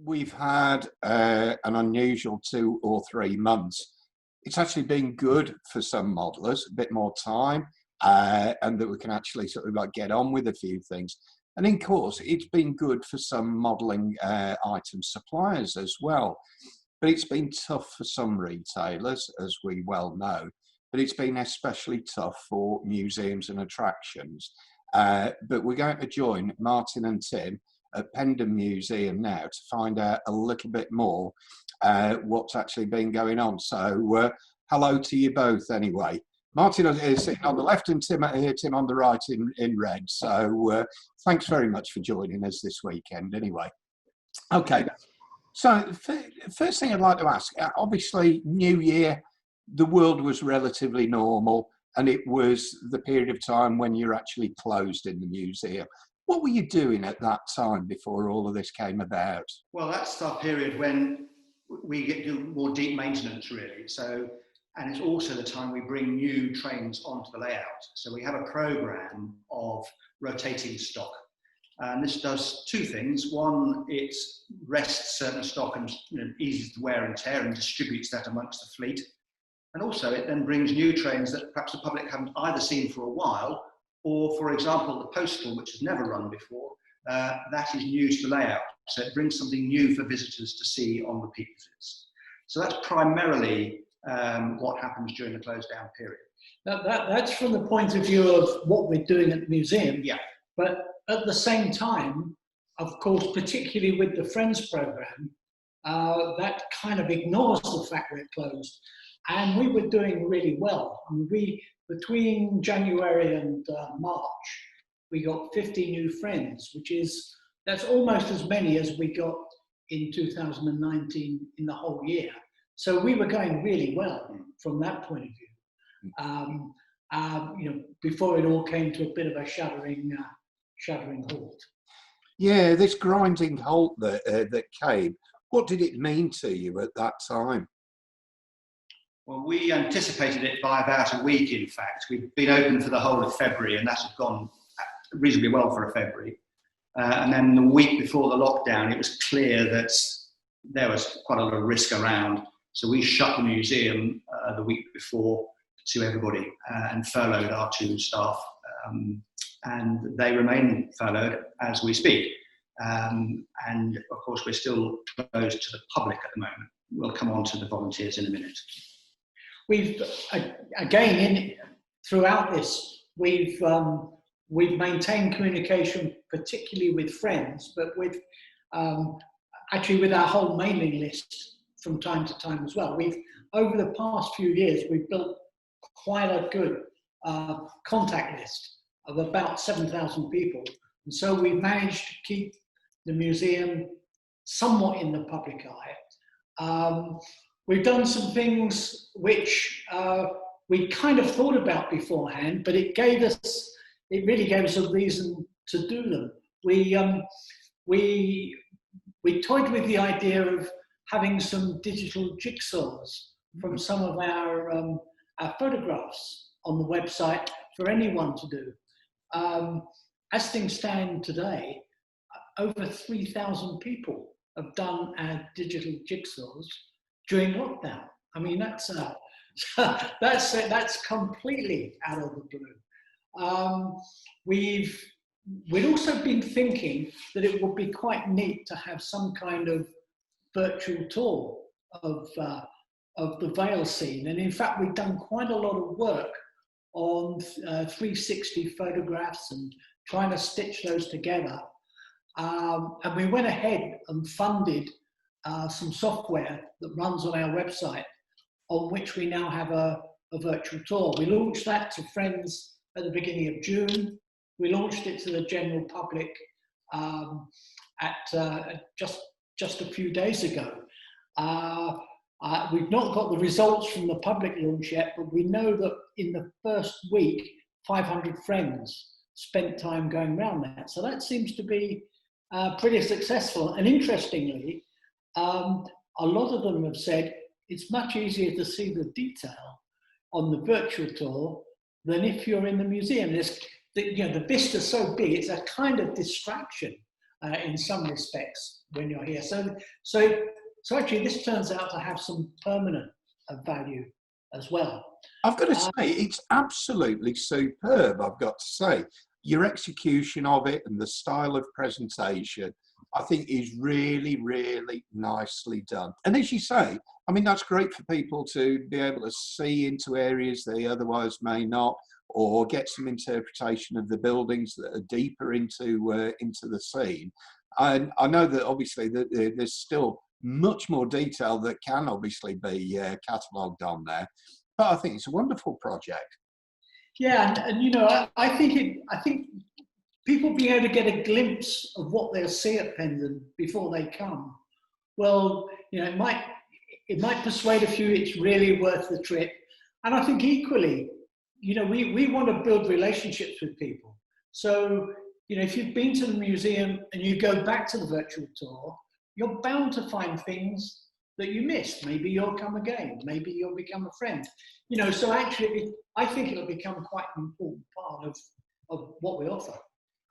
We've had an unusual 2 or 3 months. It's actually been good for some modelers, a bit more time, and that we can actually sort of like get on with a few things. And in course, it's been good for some modelling item suppliers as well. But it's been tough for some retailers, as we well know, but it's been especially tough for museums and attractions. But we're going to join Martin and Tim at Pendon Museum now to find out a little bit more what's actually been going on. So hello to you both anyway. Martin is sitting on the left and Tim on the right in red. So thanks very much for joining us this weekend anyway. Okay, so first thing I'd like to ask, obviously New Year, the world was relatively normal and it was the period of time when you're actually closed in the museum. What were you doing at that time before all of this came about? Well, that's our period when we do more deep maintenance, really. So, and it's also the time we bring new trains onto the layout. So we have a program of rotating stock. And this does two things. One, it rests certain stock and eases the wear and tear and distributes that amongst the fleet. And also it then brings new trains that perhaps the public haven't either seen for a while, or, for example, the postal, which has never run before, that is new to the layout. So it brings something new for visitors to see on repeat visits. So that's primarily what happens during the closed down period. That's from the point of view of what we're doing at the museum. Yeah. But at the same time, of course, particularly with the Friends programme, that kind of ignores the fact we're closed. And we were doing really well. I mean, between January and March, we got 50 new friends, that's almost as many as we got in 2019 in the whole year. So we were going really well from that point of view. Before it all came to a bit of a shuddering halt. Yeah, this grinding halt that came. What did it mean to you at that time? Well, we anticipated it by about a week, in fact. We've been open for the whole of February, and that has gone reasonably well for a February. And then the week before the lockdown, it was clear that there was quite a lot of risk around. So we shut the museum the week before to everybody and furloughed our 2 staff. And they remain furloughed as we speak. And of course, we're still closed to the public at the moment. We'll come on to the volunteers in a minute. We've again throughout this we've maintained communication, particularly with friends, but with actually with our whole mailing list from time to time as well. Over the past few years we've built quite a good contact list of about 7,000 people, and so we've managed to keep the museum somewhat in the public eye. We've done some things which we kind of thought about beforehand, but it really gave us a reason to do them. We toyed with the idea of having some digital jigsaws from some of our photographs on the website for anyone to do. As things stand today, over 3,000 people have done our digital jigsaws during lockdown. I mean, that's completely out of the blue. We'd also been thinking that it would be quite neat to have some kind of virtual tour of the Vale scene, and in fact, we've done quite a lot of work on 360 photographs and trying to stitch those together. And we went ahead and funded some software that runs on our website, on which we now have a virtual tour. We launched that to friends at the beginning of June. We launched it to the general public just a few days ago. We've not got the results from the public launch yet, but we know that in the first week, 500 friends spent time going around that. So that seems to be pretty successful. And interestingly, a lot of them have said it's much easier to see the detail on the virtual tour than if you're in the museum. The vista's so big, it's a kind of distraction in some respects when you're here. So actually, this turns out to have some permanent value as well. I've got to say, it's absolutely superb, I've got to say. Your execution of it and the style of presentation, I think, is really, really nicely done. And as you say, I mean, that's great for people to be able to see into areas they otherwise may not, or get some interpretation of the buildings that are deeper into the scene. And I know that obviously there's still much more detail that can obviously be catalogued on there, but I think it's a wonderful project. Yeah, and you know, I think people being able to get a glimpse of what they'll see at Pendon before they come, well, you know, it might persuade a few it's really worth the trip. And I think equally, you know, we want to build relationships with people. So, you know, if you've been to the museum and you go back to the virtual tour, you're bound to find things that you missed. Maybe you'll come again. Maybe you'll become a friend. You know, so actually, I think it'll become quite an important part of what we offer.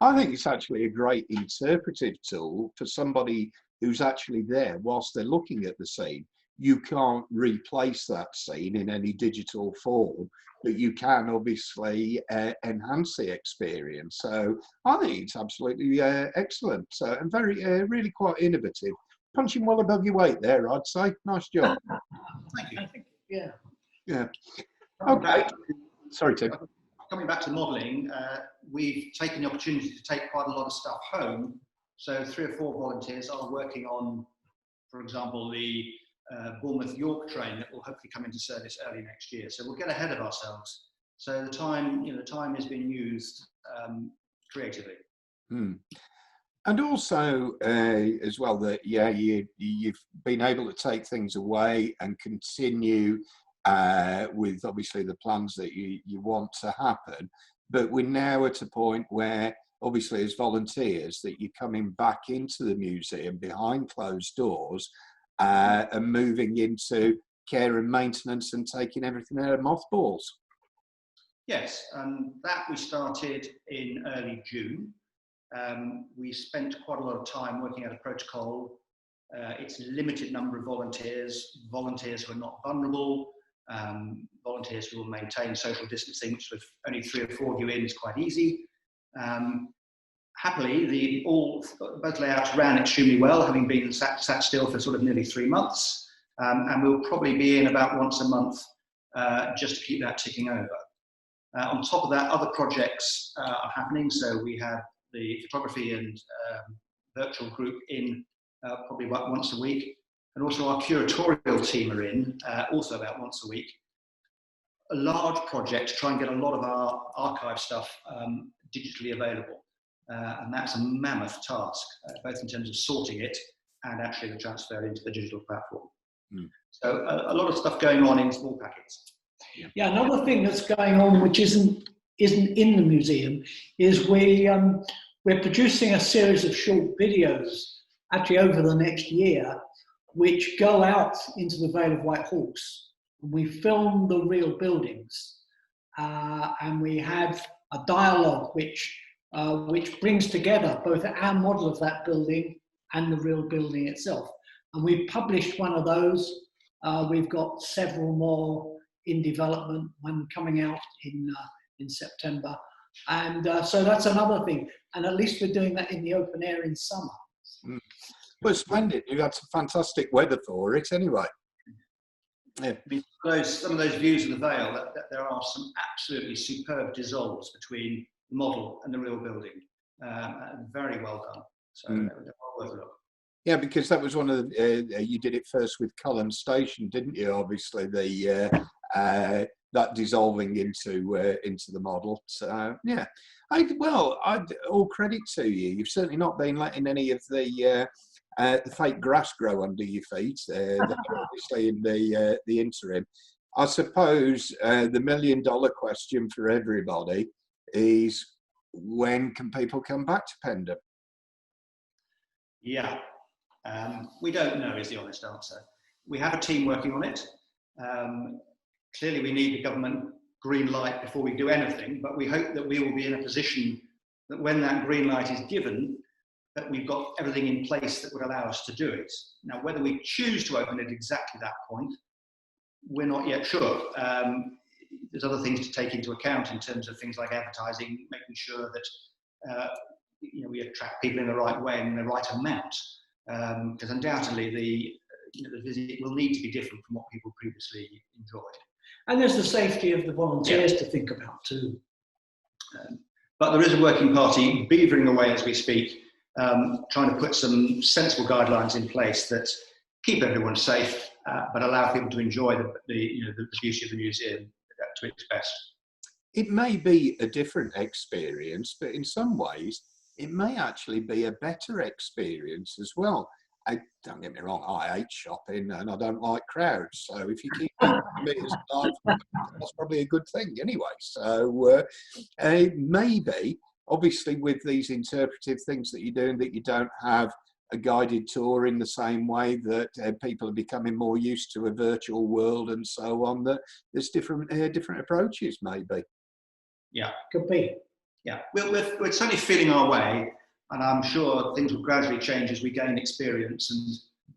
I think it's actually a great interpretive tool for somebody who's actually there whilst they're looking at the scene. You can't replace that scene in any digital form, but you can obviously enhance the experience. So I think it's absolutely excellent and very, really quite innovative. Punching well above your weight there, I'd say. Nice job. Thank you. I think, yeah. Yeah. Okay. Sorry, Tim. Coming back to modelling, we've taken the opportunity to take quite a lot of stuff home. So 3 or 4 volunteers are working on, for example, the Bournemouth-York train that will hopefully come into service early next year. So we'll get ahead of ourselves. So the time is being used creatively. Hmm. And also, as well, that you've been able to take things away and continue with obviously the plans that you want to happen. But we're now at a point where, obviously, as volunteers, that you're coming back into the museum behind closed doors and moving into care and maintenance and taking everything out of mothballs. Yes, that we started in early June. We spent quite a lot of time working out a protocol. It's a limited number of volunteers who are not vulnerable, volunteers who will maintain social distancing, which with only 3 or 4 of you in is quite easy. Happily, both layouts ran extremely well, having been sat still for sort of nearly 3 months, and we'll probably be in about once a month just to keep that ticking over. On top of that, other projects are happening. So we have the photography and virtual group in probably about once a week, and also our curatorial team are in also about once a week. A large project to try and get a lot of our archive stuff digitally available, and that's a mammoth task, both in terms of sorting it and actually the transfer into the digital platform. Mm. So a lot of stuff going on in small packets. Yeah, another thing that's going on, which isn't in the museum, is we're producing a series of short videos, actually over the next year, which go out into the Vale of White Horse. We film the real buildings, and we have a dialogue which brings together both our model of that building and the real building itself. And we've published one of those. We've got several more in development, one coming out in September. And so that's another thing. And at least we're doing that in the open air in summer. Mm. Well, splendid. You've had some fantastic weather for it anyway. Yeah. Some of those views of the Vale, that there are some absolutely superb dissolves between the model and the real building. Very well done. So they're well worth a look. Yeah, because that was one of the, you did it first with Cullen Station, didn't you? Obviously, that dissolving into the model. So yeah, all credit to you. You've certainly not been letting any of the fake grass grow under your feet. Obviously, in the interim, I suppose the $1 million question for everybody is, when can people come back to Pendon? Yeah. We don't know is the honest answer. we have a team working on it. Clearly, we need the government green light before we do anything, but we hope that we will be in a position that when that green light is given, that we've got everything in place that would allow us to do it. Now, whether we choose to open at exactly that point, we're not yet sure. There's other things to take into account in terms of things like advertising, making sure that we attract people in the right way and in the right amount, because undoubtedly the visit will need to be different from what people previously enjoyed. And there's the safety of the volunteers to think about too. But there is a working party beavering away as we speak, trying to put some sensible guidelines in place that keep everyone safe, but allow people to enjoy the beauty of the museum to its best. It may be a different experience, but in some ways, it may actually be a better experience as well. Don't get me wrong, I hate shopping and I don't like crowds. So if you keep me as staff, that's probably a good thing anyway. So maybe, obviously, with these interpretive things that you're doing, that you don't have a guided tour in the same way that people are becoming more used to a virtual world and so on, that there's different approaches maybe. Yeah, could be. Yeah, we're certainly feeling our way, and I'm sure things will gradually change as we gain experience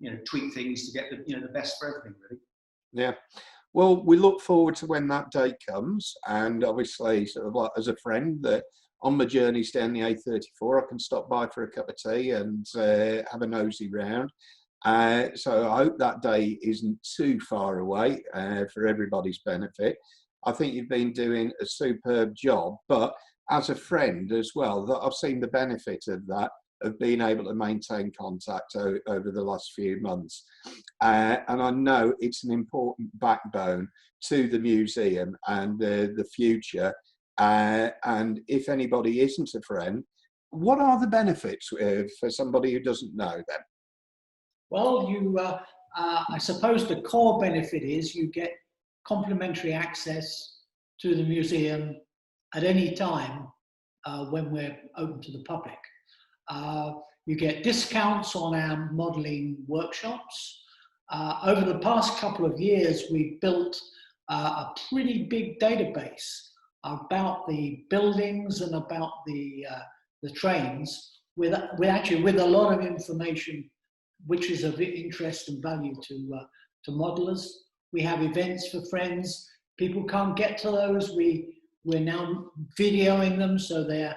and tweak things to get the best for everything, really. Yeah. Well, we look forward to when that day comes, and obviously, sort of like as a friend, that on my journeys down the A34, I can stop by for a cup of tea and have a nosy round. So I hope that day isn't too far away for everybody's benefit. I think you've been doing a superb job, but as a friend as well, that I've seen the benefit of that, of being able to maintain contact over the last few months. And I know it's an important backbone to the museum and the future. And if anybody isn't a friend, what are the benefits for somebody who doesn't know them? Well, I suppose the core benefit is you get complimentary access to the museum at any time when we're open to the public. You get discounts on our modelling workshops. Over the past couple of years, we've built a pretty big database about the buildings and about the trains, with a lot of information which is of interest and value to modelers. We have events for friends. People can't get to those. We're now videoing them, so they're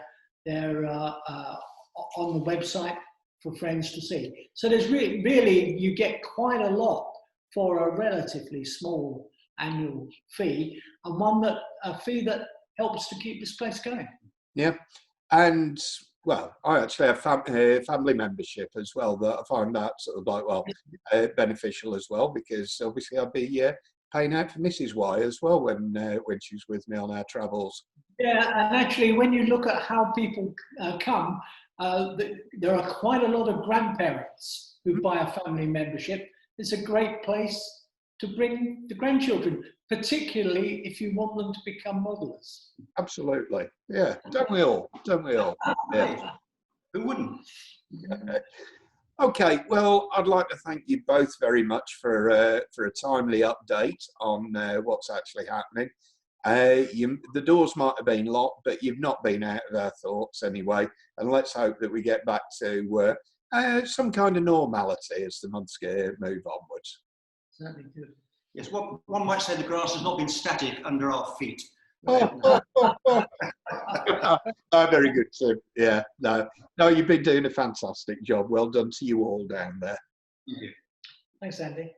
on the website for friends to see. So there's really you get quite a lot for a relatively small annual fee, and a fee that helps to keep this place going. Yeah, and well, I actually have family membership as well, that I find that sort of like beneficial as well, because obviously I'd be paying out for Mrs. Y as well when she's with me on our travels. Yeah, and actually, when you look at how people come, there are quite a lot of grandparents who buy a family membership. It's a great place to bring the grandchildren, particularly if you want them to become modelers. Absolutely, yeah. Don't we all? Don't we all? Yeah. Who wouldn't? Okay, well, I'd like to thank you both very much for a timely update on what's actually happening. The doors might have been locked, but you've not been out of our thoughts anyway. And let's hope that we get back to some kind of normality as the months move onwards. Certainly do. Yes, one might say the grass has not been static under our feet. Oh, very good, Tim. Yeah, no, you've been doing a fantastic job. Well done to you all down there. Thank you. Thanks, Andy.